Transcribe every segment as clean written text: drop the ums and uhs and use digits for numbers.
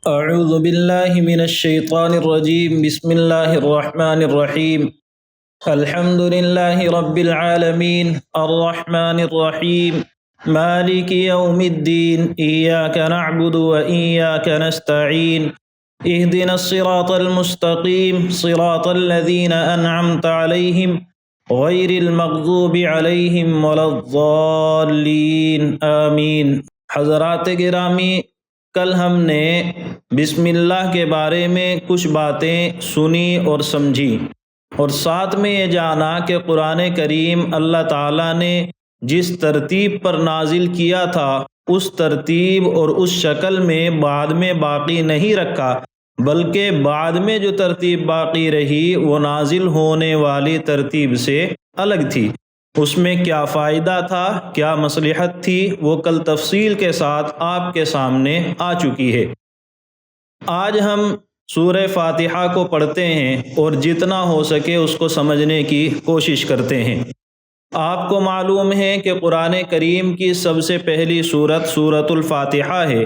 اعوذ باللہ من الشیطان الرجیم بسم اللہ الرحمن الرحیم الحمد للہ رب العالمین الرحمن الرحیم مالک یوم الدین ایاک نعبد و ایاک نستعین اہدنا الصراط المستقیم صراط الذین انعمت علیہم غیر المغضوب علیہم ولا الضالین آمین۔ حضرات گرامی، کل ہم نے بسم اللہ کے بارے میں کچھ باتیں سنی اور سمجھی، اور ساتھ میں یہ جانا کہ قرآن کریم اللہ تعالیٰ نے جس ترتیب پر نازل کیا تھا اس ترتیب اور اس شکل میں بعد میں باقی نہیں رکھا، بلکہ بعد میں جو ترتیب باقی رہی وہ نازل ہونے والی ترتیب سے الگ تھی۔ اس میں کیا فائدہ تھا، کیا مصلحت تھی، وہ کل تفصیل کے ساتھ آپ کے سامنے آ چکی ہے۔ آج ہم سورہ فاتحہ کو پڑھتے ہیں اور جتنا ہو سکے اس کو سمجھنے کی کوشش کرتے ہیں۔ آپ کو معلوم ہے کہ قرآن کریم کی سب سے پہلی سورت سورۃ الفاتحہ ہے۔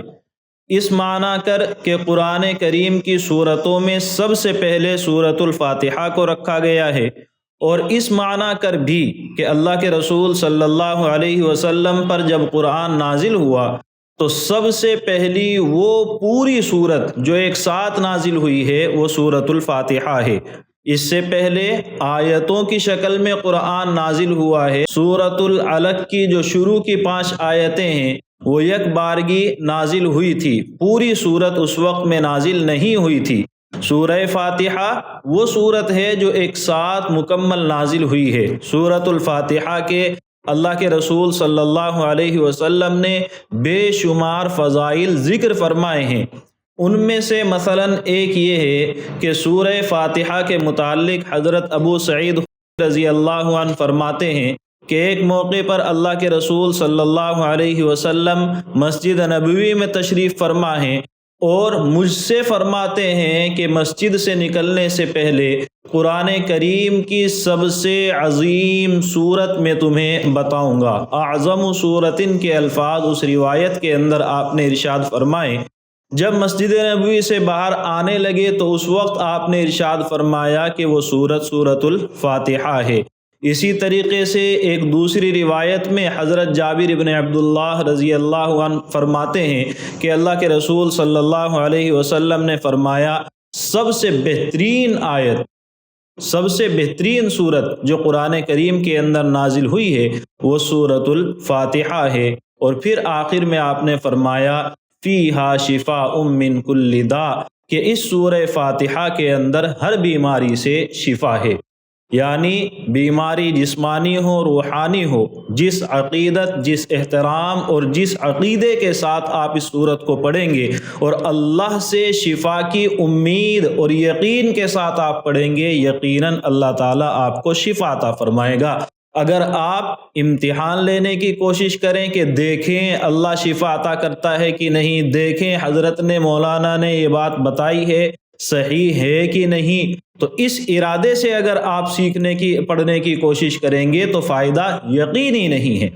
اس معنی کر کہ قرآن کریم کی سورتوں میں سب سے پہلے سورۃ الفاتحہ کو رکھا گیا ہے، اور اس معنی کر بھی کہ اللہ کے رسول صلی اللہ علیہ وسلم پر جب قرآن نازل ہوا تو سب سے پہلی وہ پوری سورت جو ایک ساتھ نازل ہوئی ہے وہ سورۃ الفاتحہ ہے۔ اس سے پہلے آیتوں کی شکل میں قرآن نازل ہوا ہے۔ سورۃ العلق کی جو شروع کی 5 آیتیں ہیں وہ یک بارگی نازل ہوئی تھی، پوری سورت اس وقت میں نازل نہیں ہوئی تھی۔ سورہ فاتحہ وہ سورت ہے جو ایک ساتھ مکمل نازل ہوئی ہے۔ سورۃ الفاتحہ کے اللہ کے رسول صلی اللہ علیہ وسلم نے بے شمار فضائل ذکر فرمائے ہیں۔ ان میں سے مثلا ایک یہ ہے کہ سورہ فاتحہ کے متعلق حضرت ابو سعید رضی اللہ عنہ فرماتے ہیں کہ ایک موقع پر اللہ کے رسول صلی اللہ علیہ وسلم مسجد نبوی میں تشریف فرما ہیں اور مجھ سے فرماتے ہیں کہ مسجد سے نکلنے سے پہلے قرآن کریم کی سب سے عظیم سورت میں تمہیں بتاؤں گا۔ اعظم سورتن کے الفاظ اس روایت کے اندر آپ نے ارشاد فرمائے۔ جب مسجد نبوی سے باہر آنے لگے تو اس وقت آپ نے ارشاد فرمایا کہ وہ سورت سورۃ الفاتحہ ہے۔ اسی طریقے سے ایک دوسری روایت میں حضرت جابر بن عبداللہ رضی اللہ عنہ فرماتے ہیں کہ اللہ کے رسول صلی اللہ علیہ وسلم نے فرمایا سب سے بہترین آیت، سب سے بہترین سورت جو قرآن کریم کے اندر نازل ہوئی ہے وہ سورۃ الفاتحہ ہے۔ اور پھر آخر میں آپ نے فرمایا فیہا شفاء من کل داء، کہ اس سورہ فاتحہ کے اندر ہر بیماری سے شفا ہے، یعنی بیماری جسمانی ہو روحانی ہو، جس عقیدت، جس احترام اور جس عقیدے کے ساتھ آپ اس سورت کو پڑھیں گے اور اللہ سے شفا کی امید اور یقین کے ساتھ آپ پڑھیں گے، یقیناً اللہ تعالیٰ آپ کو شفا عطا فرمائے گا۔ اگر آپ امتحان لینے کی کوشش کریں کہ دیکھیں اللہ شفا عطا کرتا ہے کہ نہیں، دیکھیں حضرت نے مولانا نے یہ بات بتائی ہے صحیح ہے کہ نہیں، تو اس ارادے سے اگر آپ سیکھنے کی پڑھنے کی کوشش کریں گے تو فائدہ یقینی نہیں ہے،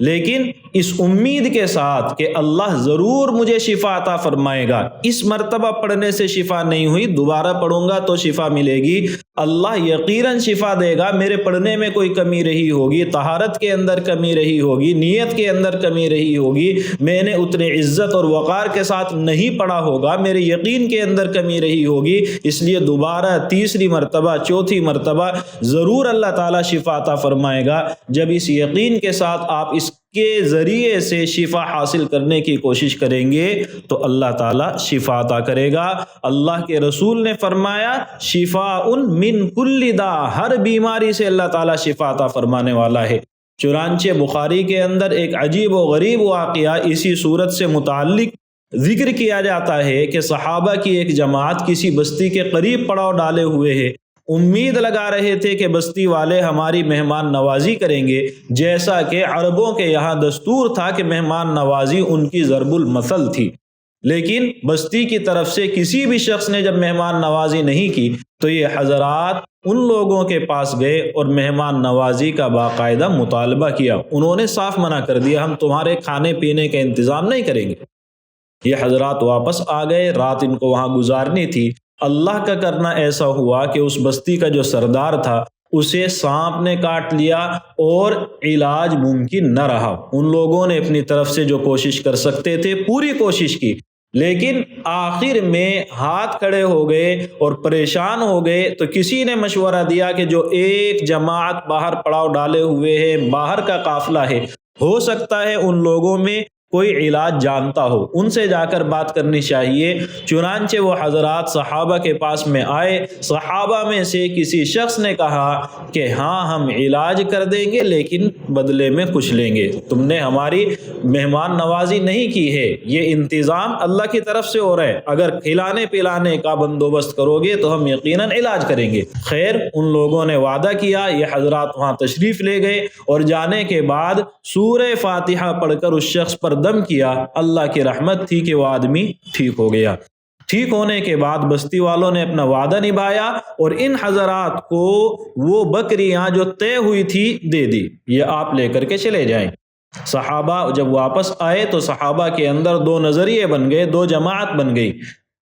لیکن اس امید کے ساتھ کہ اللہ ضرور مجھے شفا عطا فرمائے گا، اس مرتبہ پڑھنے سے شفا نہیں ہوئی، دوبارہ پڑھوں گا تو شفا ملے گی، اللہ یقیناً شفا دے گا، میرے پڑھنے میں کوئی کمی رہی ہوگی، طہارت کے اندر کمی رہی ہوگی، نیت کے اندر کمی رہی ہوگی، میں نے اتنے عزت اور وقار کے ساتھ نہیں پڑھا ہوگا، میرے یقین کے اندر کمی رہی ہوگی، اس لیے دوبارہ تیسری مرتبہ چوتھی مرتبہ ضرور اللہ تعالیٰ شفا عطا فرمائے گا۔ جب اس یقین کے ساتھ آپ اس کے ذریعے سے شفا حاصل کرنے کی کوشش کریں گے تو اللہ تعالیٰ شفا عطا کرے گا۔ اللہ کے رسول نے فرمایا شفاء من کل داء، ہر بیماری سے اللہ تعالیٰ شفا عطا فرمانے والا ہے۔ چنانچہ بخاری کے اندر ایک عجیب و غریب واقعہ اسی صورت سے متعلق ذکر کیا جاتا ہے کہ صحابہ کی ایک جماعت کسی بستی کے قریب پڑاؤ ڈالے ہوئے ہے، امید لگا رہے تھے کہ بستی والے ہماری مہمان نوازی کریں گے، جیسا کہ عربوں کے یہاں دستور تھا کہ مہمان نوازی ان کی ضرب المثل تھی، لیکن بستی کی طرف سے کسی بھی شخص نے جب مہمان نوازی نہیں کی تو یہ حضرات ان لوگوں کے پاس گئے اور مہمان نوازی کا باقاعدہ مطالبہ کیا۔ انہوں نے صاف منع کر دیا ہم تمہارے کھانے پینے کا انتظام نہیں کریں گے، یہ حضرات واپس آ گئے، رات ان کو وہاں گزارنی تھی۔ اللہ کا کرنا ایسا ہوا کہ اس بستی کا جو سردار تھا اسے سانپ نے کاٹ لیا اور علاج ممکن نہ رہا۔ ان لوگوں نے اپنی طرف سے جو کوشش کر سکتے تھے پوری کوشش کی، لیکن آخر میں ہاتھ کھڑے ہو گئے اور پریشان ہو گئے۔ تو کسی نے مشورہ دیا کہ جو ایک جماعت باہر پڑاؤ ڈالے ہوئے ہے، باہر کا قافلہ ہے، ہو سکتا ہے ان لوگوں میں کوئی علاج جانتا ہو، ان سے جا کر بات کرنی چاہیے۔ چنانچہ وہ حضرات صحابہ کے پاس میں آئے۔ صحابہ میں سے کسی شخص نے کہا کہ ہاں ہم علاج کر دیں گے لیکن بدلے میں کچھ لیں گے، تم نے ہماری مہمان نوازی نہیں کی ہے، یہ انتظام اللہ کی طرف سے ہو رہا ہے، اگر کھلانے پلانے کا بندوبست کرو گے تو ہم یقیناً علاج کریں گے۔ خیر ان لوگوں نے وعدہ کیا، یہ حضرات وہاں تشریف لے گئے اور جانے کے بعد سورہ فاتحہ پڑھ کر اس شخص پر دم کیا۔ اللہ کی رحمت تھی کہ وہ آدمی ٹھیک ہو گیا۔ ٹھیک ہونے کے بعد بستی والوں نے اپنا وعدہ نبھایا اور ان حضرات کو وہ بکریاں جو طے ہوئی تھی دے دی، یہ آپ لے کر کے چلے جائیں۔ صحابہ جب واپس آئے تو صحابہ کے اندر دو نظریے بن گئے، دو جماعت بن گئی۔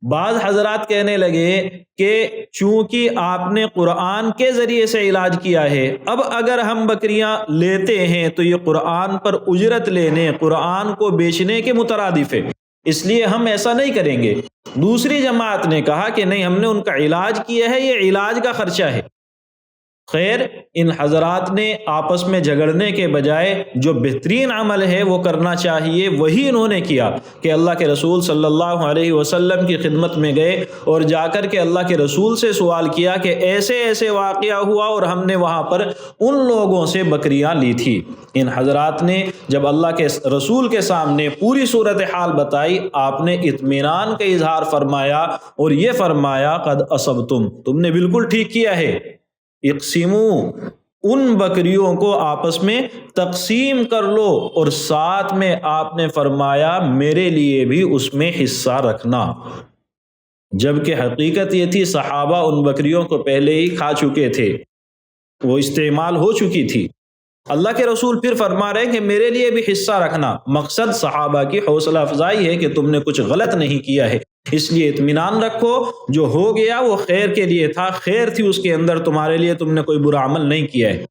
بعض حضرات کہنے لگے کہ چونکہ آپ نے قرآن کے ذریعے سے علاج کیا ہے، اب اگر ہم بکریاں لیتے ہیں تو یہ قرآن پر اجرت لینے، قرآن کو بیچنے کے مترادف ہے، اس لیے ہم ایسا نہیں کریں گے۔ دوسری جماعت نے کہا کہ نہیں، ہم نے ان کا علاج کیا ہے، یہ علاج کا خرچہ ہے۔ خیر ان حضرات نے آپس میں جھگڑنے کے بجائے جو بہترین عمل ہے وہ کرنا چاہیے، وہی انہوں نے کیا کہ اللہ کے رسول صلی اللہ علیہ وسلم کی خدمت میں گئے اور جا کر کے اللہ کے رسول سے سوال کیا کہ ایسے ایسے واقعہ ہوا اور ہم نے وہاں پر ان لوگوں سے بکریاں لی تھی۔ ان حضرات نے جب اللہ کے رسول کے سامنے پوری صورتحال بتائی، آپ نے اطمینان کا اظہار فرمایا اور یہ فرمایا قد اصبتم، تم نے بالکل ٹھیک کیا ہے، اقسموا، ان بکریوں کو آپس میں تقسیم کر لو، اور ساتھ میں آپ نے فرمایا میرے لیے بھی اس میں حصہ رکھنا، جبکہ حقیقت یہ تھی صحابہ ان بکریوں کو پہلے ہی کھا چکے تھے، وہ استعمال ہو چکی تھی۔ اللہ کے رسول پھر فرما رہے ہیں کہ میرے لیے بھی حصہ رکھنا۔ مقصد صحابہ کی حوصلہ افزائی ہے کہ تم نے کچھ غلط نہیں کیا ہے، اس لیے اطمینان رکھو، جو ہو گیا وہ خیر کے لیے تھا، خیر تھی اس کے اندر، تمہارے لیے تم نے کوئی برا عمل نہیں کیا ہے۔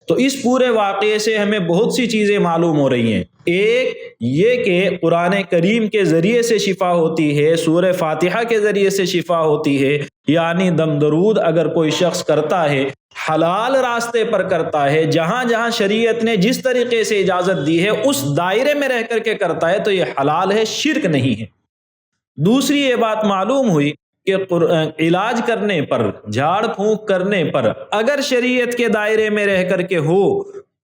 تو اس پورے واقعے سے ہمیں بہت سی چیزیں معلوم ہو رہی ہیں۔ ایک یہ کہ قرآن کریم کے ذریعے سے شفا ہوتی ہے، سورہ فاتحہ کے ذریعے سے شفا ہوتی ہے، یعنی دم درود اگر کوئی شخص کرتا ہے، حلال راستے پر کرتا ہے، جہاں جہاں شریعت نے جس طریقے سے اجازت دی ہے اس دائرے میں رہ کر کے کرتا ہے تو یہ حلال ہے، شرک نہیں ہے۔ دوسری یہ بات معلوم ہوئی کہ علاج کرنے پر، جھاڑ پھونک کرنے پر اگر شریعت کے دائرے میں رہ کر کے ہو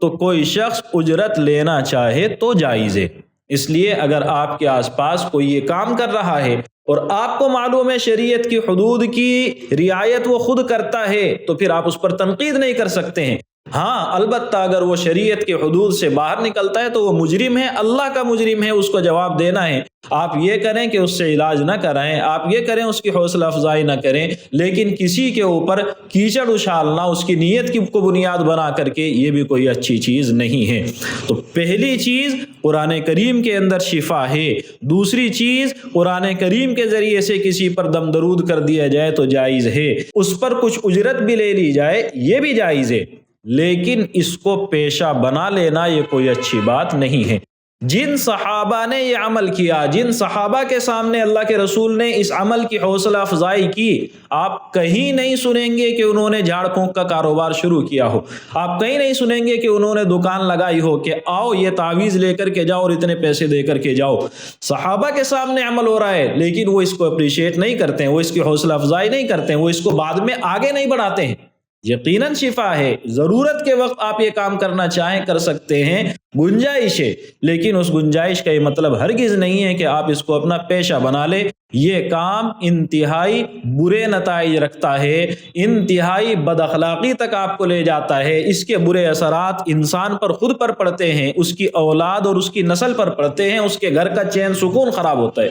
تو کوئی شخص اجرت لینا چاہے تو جائز ہے۔ اس لیے اگر آپ کے آس پاس کوئی یہ کام کر رہا ہے اور آپ کو معلوم ہے شریعت کی حدود کی رعایت وہ خود کرتا ہے تو پھر آپ اس پر تنقید نہیں کر سکتے ہیں۔ ہاں البتہ اگر وہ شریعت کے حدود سے باہر نکلتا ہے تو وہ مجرم ہے، اللہ کا مجرم ہے، اس کو جواب دینا ہے۔ آپ یہ کریں کہ اس سے علاج نہ کرائیں، آپ یہ کریں اس کی حوصلہ افزائی نہ کریں، لیکن کسی کے اوپر کیچڑ اچھالنا اس کی نیت کی کو بنیاد بنا کر کے یہ بھی کوئی اچھی چیز نہیں ہے۔ تو پہلی چیز قرآن کریم کے اندر شفا ہے، دوسری چیز قرآن کریم کے ذریعے سے کسی پر دم درود کر دیا جائے تو جائز ہے، اس پر کچھ اجرت بھی لے لی جائے یہ بھی جائز ہے، لیکن اس کو پیشہ بنا لینا یہ کوئی اچھی بات نہیں ہے۔ جن صحابہ نے یہ عمل کیا، جن صحابہ کے سامنے اللہ کے رسول نے اس عمل کی حوصلہ افزائی کی، آپ کہیں نہیں سنیں گے کہ انہوں نے جھاڑ پھونک کا کاروبار شروع کیا ہو، آپ کہیں نہیں سنیں گے کہ انہوں نے دکان لگائی ہو کہ آؤ یہ تعویذ لے کر کے جاؤ اور اتنے پیسے دے کر کے جاؤ۔ صحابہ کے سامنے عمل ہو رہا ہے لیکن وہ اس کو اپریشیٹ نہیں کرتے ہیں، وہ اس کی حوصلہ افزائی نہیں کرتے ہیں، وہ اس کو بعد میں آگے نہیں بڑھاتے ہیں۔ یقیناً شفا ہے، ضرورت کے وقت آپ یہ کام کرنا چاہیں کر سکتے ہیں، گنجائش ہے، لیکن اس گنجائش کا یہ مطلب ہرگز نہیں ہے کہ آپ اس کو اپنا پیشہ بنا لیں۔ یہ کام انتہائی برے نتائج رکھتا ہے، انتہائی بد اخلاقی تک آپ کو لے جاتا ہے، اس کے برے اثرات انسان پر خود پر پڑتے ہیں، اس کی اولاد اور اس کی نسل پر پڑتے ہیں، اس کے گھر کا چین سکون خراب ہوتا ہے۔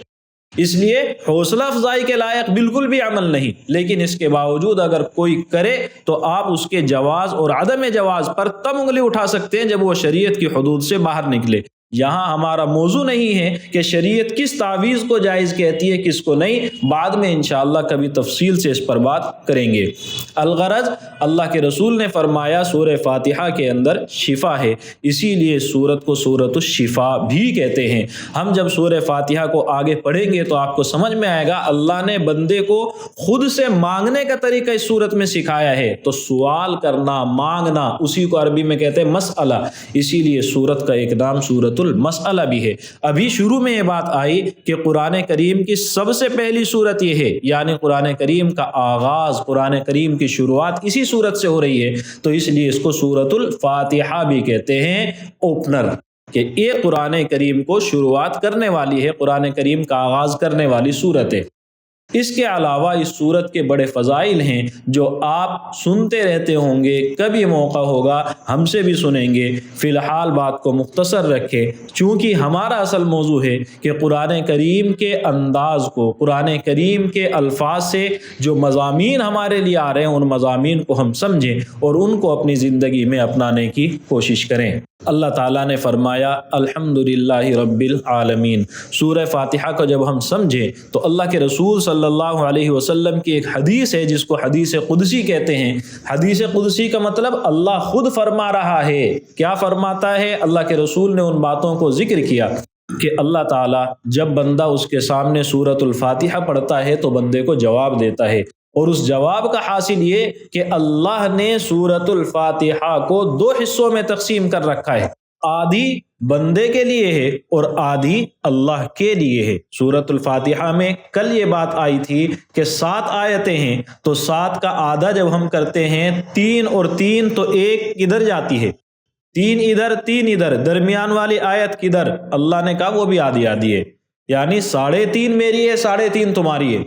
اس لیے حوصلہ افزائی کے لائق بالکل بھی عمل نہیں، لیکن اس کے باوجود اگر کوئی کرے تو آپ اس کے جواز اور عدم جواز پر تب انگلی اٹھا سکتے ہیں جب وہ شریعت کی حدود سے باہر نکلے۔ یہاں ہمارا موضوع نہیں ہے کہ شریعت کس تعویذ کو جائز کہتی ہے کس کو نہیں، بعد میں انشاءاللہ کبھی تفصیل سے اس پر بات کریں گے۔ الغرض اللہ کے رسول نے فرمایا سورہ فاتحہ کے اندر شفا ہے، اسی لیے سورت کو سورۃ الشفا بھی کہتے ہیں۔ ہم جب سورہ فاتحہ کو آگے پڑھیں گے تو آپ کو سمجھ میں آئے گا اللہ نے بندے کو خود سے مانگنے کا طریقہ اس سورت میں سکھایا ہے، تو سوال کرنا، مانگنا، اسی کو عربی میں کہتے ہیں مسئلہ، اسی لیے سورت کا ایک نام سورۃ المسئلہ بھی ہے۔ ابھی شروع میں یہ بات آئی کہ قرآن کریم کی سب سے پہلی سورت یہ ہے، یعنی قرآن کریم کا آغاز، قرآن کریم کی شروعات اسی سورت سے ہو رہی ہے، تو اس لیے اس کو سورۃ الفاتحہ بھی کہتے ہیں، اوپنر، کہ یہ قرآن کریم کو شروعات کرنے والی ہے، قرآن کریم کا آغاز کرنے والی سورت ہے۔ اس کے علاوہ اس سورت کے بڑے فضائل ہیں جو آپ سنتے رہتے ہوں گے، کبھی موقع ہوگا ہم سے بھی سنیں گے۔ فی الحال بات کو مختصر رکھیں، چونکہ ہمارا اصل موضوع ہے کہ قرآن کریم کے انداز کو، قرآن کریم کے الفاظ سے جو مضامین ہمارے لیے آ رہے ہیں ان مضامین کو ہم سمجھیں اور ان کو اپنی زندگی میں اپنانے کی کوشش کریں۔ اللہ تعالیٰ نے فرمایا الحمدللہ رب العالمین۔ سورہ فاتحہ کو جب ہم سمجھیں تو اللہ کے رسول صلی اللہ علیہ وسلم کی ایک حدیث ہے جس کو حدیث قدسی کہتے ہیں۔ حدیث قدسی کا مطلب اللہ خود فرما رہا ہے۔ کیا فرماتا ہے؟ اللہ کے رسول نے ان باتوں کو ذکر کیا کہ اللہ تعالیٰ جب بندہ اس کے سامنے سورۃ الفاتحہ پڑھتا ہے تو بندے کو جواب دیتا ہے، اور اس جواب کا حاصل یہ کہ اللہ نے سورۃ الفاتحہ کو 2 حصوں میں تقسیم کر رکھا ہے، آدھی بندے کے لیے ہے اور آدھی اللہ کے لیے ہے۔ سورۃ الفاتحہ میں کل یہ بات آئی تھی کہ 7 آیتیں ہیں، تو 7 کا آدھا جب ہم کرتے ہیں 3 اور 3 تو 1 کدھر جاتی ہے، 3 ادھر 3 ادھر، درمیان والی آیت کدھر؟ اللہ نے کہا وہ بھی آدھی آدھی ہے، یعنی 3.5 میری ہے، 3.5 تمہاری ہے۔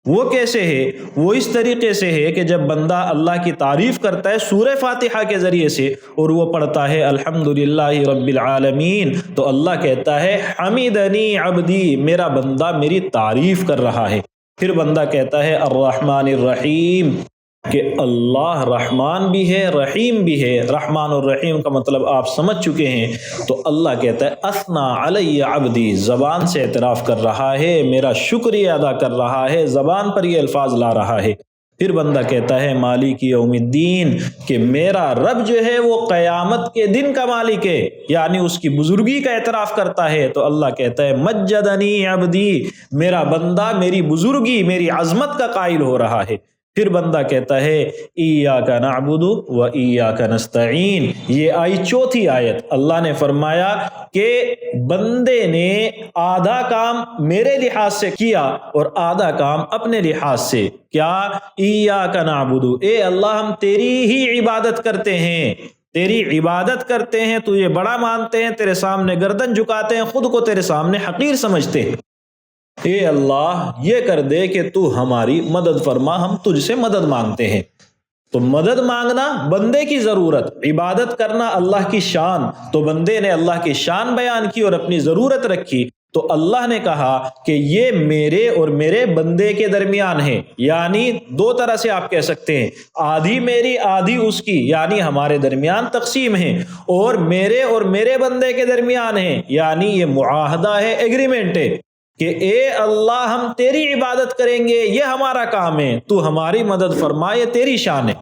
وہ کیسے ہے؟ وہ اس طریقے سے ہے کہ جب بندہ اللہ کی تعریف کرتا ہے سورہ فاتحہ کے ذریعے سے اور وہ پڑھتا ہے الحمدللہ رب العالمین، تو اللہ کہتا ہے حمیدنی عبدی، میرا بندہ میری تعریف کر رہا ہے۔ پھر بندہ کہتا ہے الرحمن الرحیم، کہ اللہ رحمان بھی ہے رحیم بھی ہے۔ رحمان اور رحیم کا مطلب آپ سمجھ چکے ہیں، تو اللہ کہتا ہے اثنا علی عبدی، زبان سے اعتراف کر رہا ہے، میرا شکریہ ادا کر رہا ہے، زبان پر یہ الفاظ لا رہا ہے۔ پھر بندہ کہتا ہے مالک یوم الدین، کہ میرا رب جو ہے وہ قیامت کے دن کا مالک ہے، یعنی اس کی بزرگی کا اعتراف کرتا ہے، تو اللہ کہتا ہے مجدنی عبدی، میرا بندہ میری بزرگی، میری عظمت کا قائل ہو رہا ہے۔ پھر بندہ کہتا ہے ایاک نعبد و ایاک نستعین۔ یہ آئی 4تھی آیت۔ اللہ نے فرمایا کہ بندے نے آدھا کام میرے لحاظ سے کیا اور آدھا کام اپنے لحاظ سے۔ کیا؟ ایاک نعبد، اے اللہ ہم تیری ہی عبادت کرتے ہیں، تیری عبادت کرتے ہیں، تجھے بڑا مانتے ہیں، تیرے سامنے گردن جھکاتے ہیں، خود کو تیرے سامنے حقیر سمجھتے ہیں۔ اے اللہ یہ کر دے کہ تو ہماری مدد فرما، ہم تجھ سے مدد مانگتے ہیں۔ تو مدد مانگنا بندے کی ضرورت، عبادت کرنا اللہ کی شان، تو بندے نے اللہ کی شان بیان کی اور اپنی ضرورت رکھی، تو اللہ نے کہا کہ یہ میرے اور میرے بندے کے درمیان ہے، یعنی 2 طرح سے آپ کہہ سکتے ہیں، آدھی میری آدھی اس کی، یعنی ہمارے درمیان تقسیم ہے، اور میرے اور میرے بندے کے درمیان ہے، یعنی یہ معاہدہ ہے، ایگریمنٹ ہے کہ اے اللہ ہم تیری عبادت کریں گے، یہ ہمارا کام ہے، تو ہماری مدد فرما، یہ تیری شان ہے۔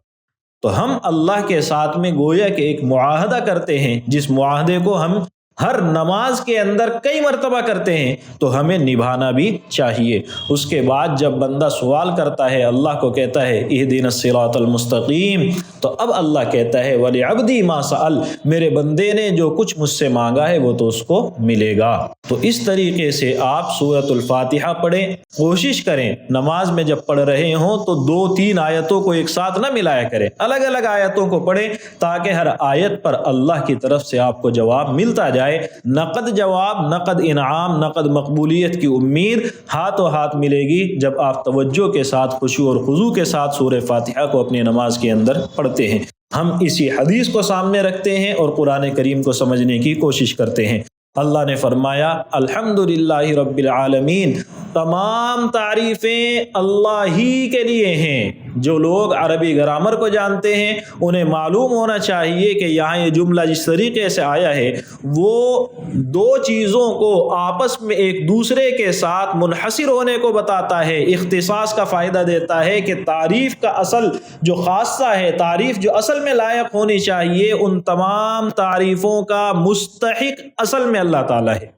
تو ہم اللہ کے ساتھ میں گویا کہ ایک معاہدہ کرتے ہیں، جس معاہدے کو ہم ہر نماز کے اندر کئی مرتبہ کرتے ہیں، تو ہمیں نبھانا بھی چاہیے۔ اس کے بعد جب بندہ سوال کرتا ہے، اللہ کو کہتا ہے اہدنا الصراط المستقیم، تو اب اللہ کہتا ہے وَلِعَبْدِي مَا سَأَلَ، میرے بندے نے جو کچھ مجھ سے مانگا ہے وہ تو اس کو ملے گا۔ تو اس طریقے سے آپ سورۃ الفاتحہ پڑھیں، کوشش کریں نماز میں جب پڑھ رہے ہوں تو 2-3 آیتوں کو ایک ساتھ نہ ملایا کریں، الگ الگ آیتوں کو پڑھیں، تاکہ ہر آیت پر اللہ کی طرف سے آپ کو جواب ملتا جائے۔ نقد جواب، نقد انعام، نقد مقبولیت کی امید ہاتھوں ہاتھ ملے گی جب آپ توجہ کے ساتھ، خشوع اور خضوع کے ساتھ سورہ فاتحہ کو اپنی نماز کے اندر پڑھتے ہیں۔ ہم اسی حدیث کو سامنے رکھتے ہیں اور قرآن کریم کو سمجھنے کی کوشش کرتے ہیں۔ اللہ نے فرمایا الحمدللہ رب العالمین، تمام تعریفیں اللہ ہی کے لیے ہیں۔ جو لوگ عربی گرامر کو جانتے ہیں انہیں معلوم ہونا چاہیے کہ یہاں یہ جملہ جس طریقے سے آیا ہے وہ دو چیزوں کو آپس میں ایک دوسرے کے ساتھ منحصر ہونے کو بتاتا ہے، اختصاص کا فائدہ دیتا ہے کہ تعریف کا اصل جو خاصہ ہے، تعریف جو اصل میں لائق ہونی چاہیے، ان تمام تعریفوں کا مستحق اصل میں اللہ تعالیٰ ہے۔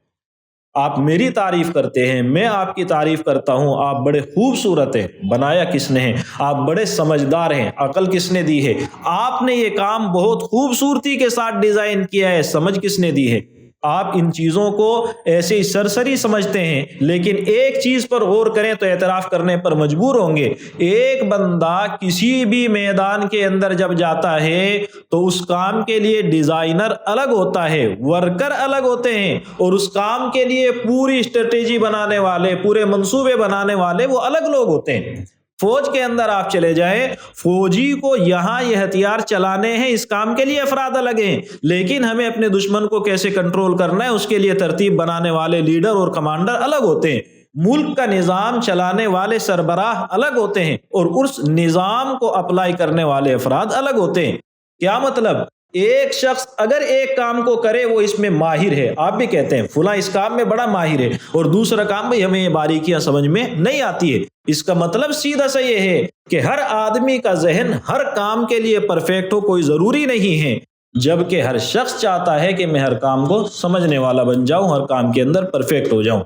آپ میری تعریف کرتے ہیں، میں آپ کی تعریف کرتا ہوں، آپ بڑے خوبصورت ہیں، بنایا کس نے ہے؟ آپ بڑے سمجھدار ہیں، عقل کس نے دی ہے؟ آپ نے یہ کام بہت خوبصورتی کے ساتھ ڈیزائن کیا ہے، سمجھ کس نے دی ہے؟ آپ ان چیزوں کو ایسے ہی سرسری سمجھتے ہیں، لیکن ایک چیز پر غور کریں تو اعتراف کرنے پر مجبور ہوں گے۔ ایک بندہ کسی بھی میدان کے اندر جب جاتا ہے تو اس کام کے لیے ڈیزائنر الگ ہوتا ہے، ورکر الگ ہوتے ہیں، اور اس کام کے لیے پوری اسٹریٹجی بنانے والے، پورے منصوبے بنانے والے وہ الگ لوگ ہوتے ہیں۔ فوج کے اندر آپ چلے جائیں، فوجی کو یہاں یہ ہتھیار چلانے ہیں، اس کام کے لیے افراد الگ ہیں، لیکن ہمیں اپنے دشمن کو کیسے کنٹرول کرنا ہے اس کے لیے ترتیب بنانے والے لیڈر اور کمانڈر الگ ہوتے ہیں۔ ملک کا نظام چلانے والے سربراہ الگ ہوتے ہیں، اور اس نظام کو اپلائی کرنے والے افراد الگ ہوتے ہیں۔ کیا مطلب؟ ایک شخص اگر ایک کام کو کرے وہ اس میں ماہر ہے، آپ بھی کہتے ہیں فلاں اس کام میں بڑا ماہر ہے، اور دوسرا کام میں ہمیں یہ باریکیاں سمجھ میں نہیں آتی ہے، اس کا مطلب سیدھا سا یہ ہے کہ ہر آدمی کا ذہن ہر کام کے لیے پرفیکٹ ہو کوئی ضروری نہیں ہے، جبکہ ہر شخص چاہتا ہے کہ میں ہر کام کو سمجھنے والا بن جاؤں، ہر کام کے اندر پرفیکٹ ہو جاؤں۔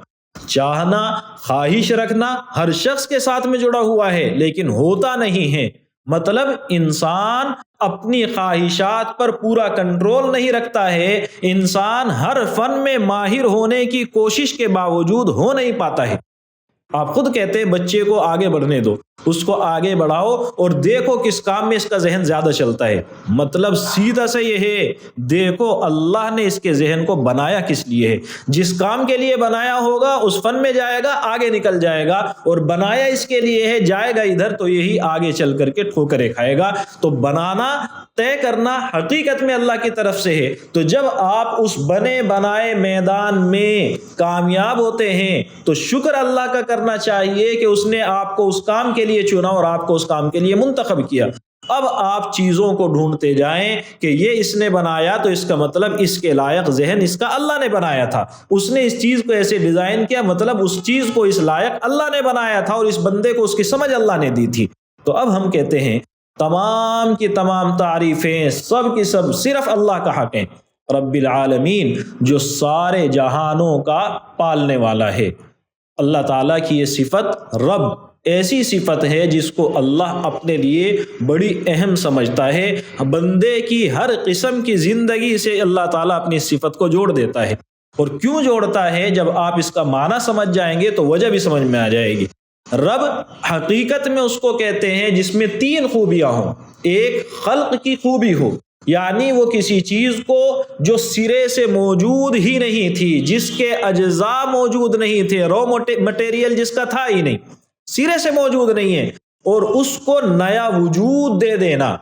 چاہنا، خواہش رکھنا ہر شخص کے ساتھ میں جڑا ہوا ہے، لیکن ہوتا نہیں ہے۔ مطلب انسان اپنی خواہشات پر پورا کنٹرول نہیں رکھتا ہے، انسان ہر فن میں ماہر ہونے کی کوشش کے باوجود ہو نہیں پاتا ہے۔ آپ خود کہتے ہیں بچے کو آگے بڑھنے دو، اس کو آگے بڑھاؤ اور دیکھو کس کام میں اس کا ذہن زیادہ چلتا ہے۔ مطلب سیدھا سا یہ ہے، دیکھو اللہ نے اس کے ذہن کو بنایا کس لیے ہے، جس کام کے لیے بنایا ہوگا اس فن میں جائے گا، آگے نکل جائے گا، اور بنایا اس کے لیے ہے جائے گا ادھر تو یہی آگے چل کر کے ٹھوکریں کھائے گا۔ تو بنانا، طے کرنا حقیقت میں اللہ کی طرف سے ہے۔ تو جب آپ اس بنے بنائے میدان میں کامیاب ہوتے ہیں تو شکر اللہ کا کرنا چاہیے کہ اس نے آپ کو اس کام کے لیے چنا اور آپ کو اس کام کے لیے منتخب کیا۔ اب آپ چیزوں کو ڈھونڈتے جائیں کہ یہ اس نے بنایا تو اس کا مطلب اس کے لائق ذہن اس کا اللہ نے بنایا تھا، اس نے اس چیز کو ایسے ڈیزائن کیا، مطلب اس چیز کو اس لائق اللہ نے بنایا تھا اور اس بندے کو اس کی سمجھ اللہ نے دی تھی۔ تو اب ہم کہتے ہیں تمام کی تمام تعریفیں سب کی سب صرف اللہ کا حق ہیں، رب العالمین جو سارے جہانوں کا پالنے والا ہے۔ اللہ تعالیٰ کی یہ صفت رب ایسی صفت ہے جس کو اللہ اپنے لیے بڑی اہم سمجھتا ہے۔ بندے کی ہر قسم کی زندگی سے اللہ تعالیٰ اپنی صفت کو جوڑ دیتا ہے، اور کیوں جوڑتا ہے جب آپ اس کا معنی سمجھ جائیں گے تو وجہ بھی سمجھ میں آ جائے گی۔ رب حقیقت میں اس کو کہتے ہیں جس میں تین خوبیاں ہوں۔ ایک خلق کی خوبی ہو، یعنی وہ کسی چیز کو جو سرے سے موجود ہی نہیں تھی، جس کے اجزاء موجود نہیں تھے، رو مٹیریل جس کا تھا ہی نہیں، سرے سے موجود نہیں ہے، اور اس کو نیا وجود دے دینا،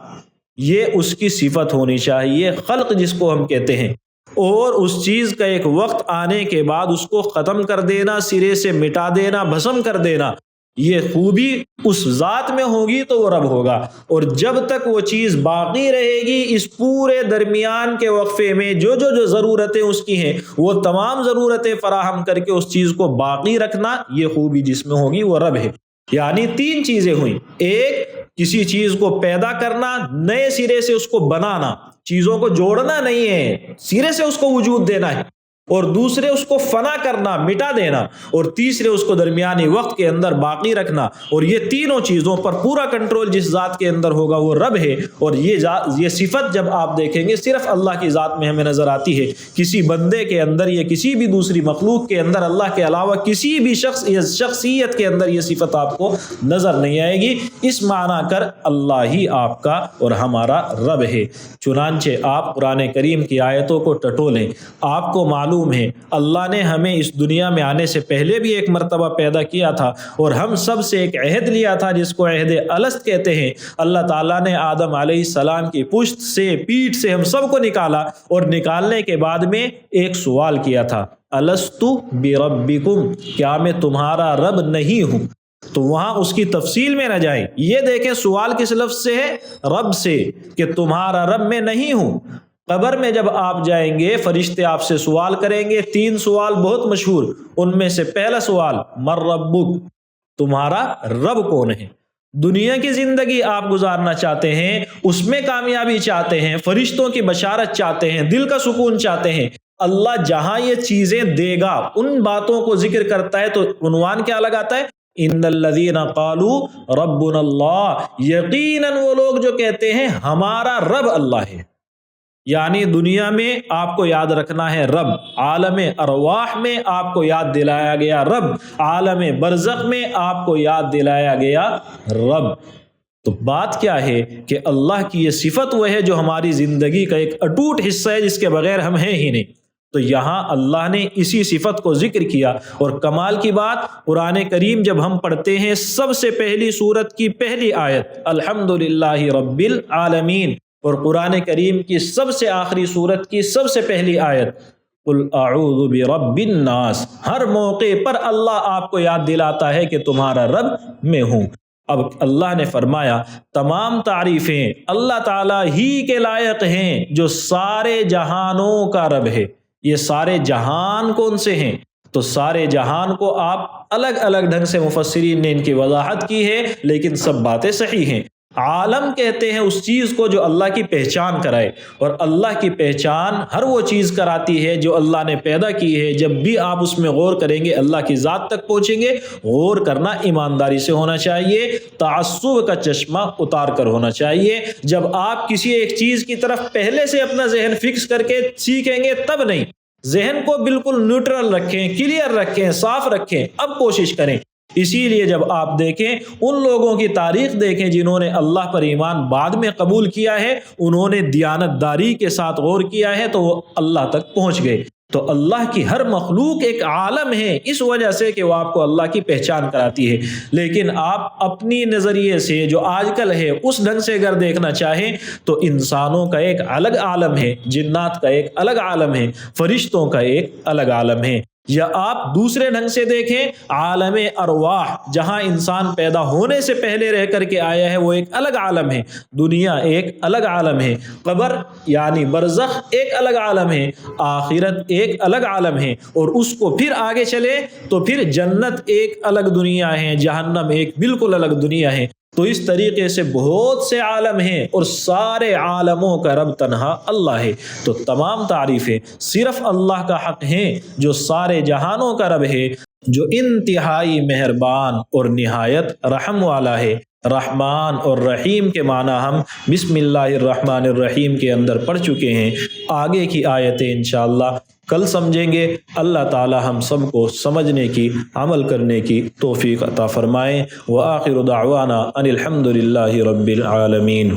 یہ اس کی صفت ہونی چاہیے، خلق جس کو ہم کہتے ہیں۔ اور اس چیز کا ایک وقت آنے کے بعد اس کو ختم کر دینا، سرے سے مٹا دینا، بھسم کر دینا، یہ خوبی اس ذات میں ہوگی تو وہ رب ہوگا۔ اور جب تک وہ چیز باقی رہے گی، اس پورے درمیان کے وقفے میں جو ضرورتیں اس کی ہیں وہ تمام ضرورتیں فراہم کر کے اس چیز کو باقی رکھنا، یہ خوبی جس میں ہوگی وہ رب ہے۔ یعنی تین چیزیں ہوئیں، ایک کسی چیز کو پیدا کرنا، نئے سرے سے اس کو بنانا، چیزوں کو جوڑنا نہیں ہے، سرے سے اس کو وجود دینا ہے، اور دوسرے اس کو فنا کرنا، مٹا دینا، اور تیسرے اس کو درمیانی وقت کے اندر باقی رکھنا۔ اور یہ تینوں چیزوں پر پورا کنٹرول جس ذات کے اندر ہوگا وہ رب ہے۔ اور یہ صفت جب آپ دیکھیں گے صرف اللہ کی ذات میں ہمیں نظر آتی ہے، کسی بندے کے اندر یا کسی بھی دوسری مخلوق کے اندر اللہ کے علاوہ کسی بھی شخصیت کے اندر یہ صفت آپ کو نظر نہیں آئے گی۔ اس معنی کر اللہ ہی آپ کا اور ہمارا رب ہے۔ چنانچہ آپ قرآن کریم کی آیتوں کو ٹٹولیں، آپ کو معلوم ہے اللہ نے ہمیں اس دنیا میں آنے سے پہلے بھی ایک مرتبہ پیدا کیا تھا، اور ہم سب سے ایک عہد لیا تھا جس کو عہد الست کہتے ہیں۔ اللہ تعالیٰ نے آدم علیہ السلام کی پشت سے، پیٹھ سے ہم سب کو نکالا، اور نکالنے کے بعد میں ایک سوال کیا تھا، الستو بربکم، کیا میں تمہارا رب نہیں ہوں؟ تو وہاں اس کی تفصیل میں نہ جائیں، یہ دیکھیں سوال کس لفظ سے ہے؟ رب سے، کہ تمہارا رب میں نہیں ہوں۔ قبر میں جب آپ جائیں گے فرشتے آپ سے سوال کریں گے، 3 سوال بہت مشہور، ان میں سے پہلا سوال من ربک، تمہارا رب کون ہے؟ دنیا کی زندگی آپ گزارنا چاہتے ہیں، اس میں کامیابی چاہتے ہیں، فرشتوں کی بشارت چاہتے ہیں، دل کا سکون چاہتے ہیں، اللہ جہاں یہ چیزیں دے گا ان باتوں کو ذکر کرتا ہے تو عنوان کیا لگاتا ہے؟ ان الذین قالوا ربنا اللہ، یقیناً وہ لوگ جو کہتے ہیں ہمارا رب اللہ ہے۔ یعنی دنیا میں آپ کو یاد رکھنا ہے رب، عالم ارواح میں آپ کو یاد دلایا گیا رب، عالم برزخ میں آپ کو یاد دلایا گیا رب۔ تو بات کیا ہے کہ اللہ کی یہ صفت وہ ہے جو ہماری زندگی کا ایک اٹوٹ حصہ ہے، جس کے بغیر ہم ہیں ہی نہیں۔ تو یہاں اللہ نے اسی صفت کو ذکر کیا، اور کمال کی بات قرآن کریم جب ہم پڑھتے ہیں سب سے پہلی سورت کی پہلی آیت الحمدللہ رب العالمین، اور قرآن کریم کی سب سے آخری سورت کی سب سے پہلی آیت قل اعوذ برب الناس، ہر موقع پر اللہ آپ کو یاد دلاتا ہے کہ تمہارا رب میں ہوں۔ اب اللہ نے فرمایا تمام تعریفیں اللہ تعالیٰ ہی کے لائق ہیں جو سارے جہانوں کا رب ہے۔ یہ سارے جہان کون سے ہیں؟ تو سارے جہان کو آپ الگ الگ ڈھنگ سے مفسرین نے ان کی وضاحت کی ہے، لیکن سب باتیں صحیح ہیں۔ عالم کہتے ہیں اس چیز کو جو اللہ کی پہچان کرائے، اور اللہ کی پہچان ہر وہ چیز کراتی ہے جو اللہ نے پیدا کی ہے۔ جب بھی آپ اس میں غور کریں گے اللہ کی ذات تک پہنچیں گے۔ غور کرنا ایمانداری سے ہونا چاہیے، تعصب کا چشمہ اتار کر ہونا چاہیے۔ جب آپ کسی ایک چیز کی طرف پہلے سے اپنا ذہن فکس کر کے سیکھیں گے تب نہیں، ذہن کو بالکل نیوٹرل رکھیں، کلیئر رکھیں، صاف رکھیں، اب کوشش کریں۔ اسی لیے جب آپ دیکھیں ان لوگوں کی تاریخ دیکھیں جنہوں نے اللہ پر ایمان بعد میں قبول کیا ہے، انہوں نے دیانت داری کے ساتھ غور کیا ہے تو وہ اللہ تک پہنچ گئے۔ تو اللہ کی ہر مخلوق ایک عالم ہے، اس وجہ سے کہ وہ آپ کو اللہ کی پہچان کراتی ہے۔ لیکن آپ اپنی نظریے سے جو آج کل ہے اس ڈھنگ سے اگر دیکھنا چاہیں تو انسانوں کا ایک الگ عالم ہے، جنات کا ایک الگ عالم ہے، فرشتوں کا ایک الگ عالم ہے۔ یا آپ دوسرے ڈھنگ سے دیکھیں عالم ارواح، جہاں انسان پیدا ہونے سے پہلے رہ کر کے آیا ہے، وہ ایک الگ عالم ہے، دنیا ایک الگ عالم ہے، قبر یعنی برزخ ایک الگ عالم ہے، آخرت ایک الگ عالم ہے، اور اس کو پھر آگے چلے تو پھر جنت ایک الگ دنیا ہے، جہنم ایک بالکل الگ دنیا ہے۔ تو اس طریقے سے بہت سے عالم ہیں، اور سارے عالموں کا رب تنہا اللہ ہے۔ تو تمام تعریفیں صرف اللہ کا حق ہیں جو سارے جہانوں کا رب ہے، جو انتہائی مہربان اور نہایت رحم والا ہے۔ رحمان اور رحیم کے معنی ہم بسم اللہ الرحمن الرحیم کے اندر پڑھ چکے ہیں، آگے کی آیتیں انشاءاللہ کل سمجھیں گے۔ اللہ تعالی ہم سب کو سمجھنے کی، عمل کرنے کی توفیق عطا فرمائیں۔ وآخر دعوانا ان الحمد للہ رب العالمین۔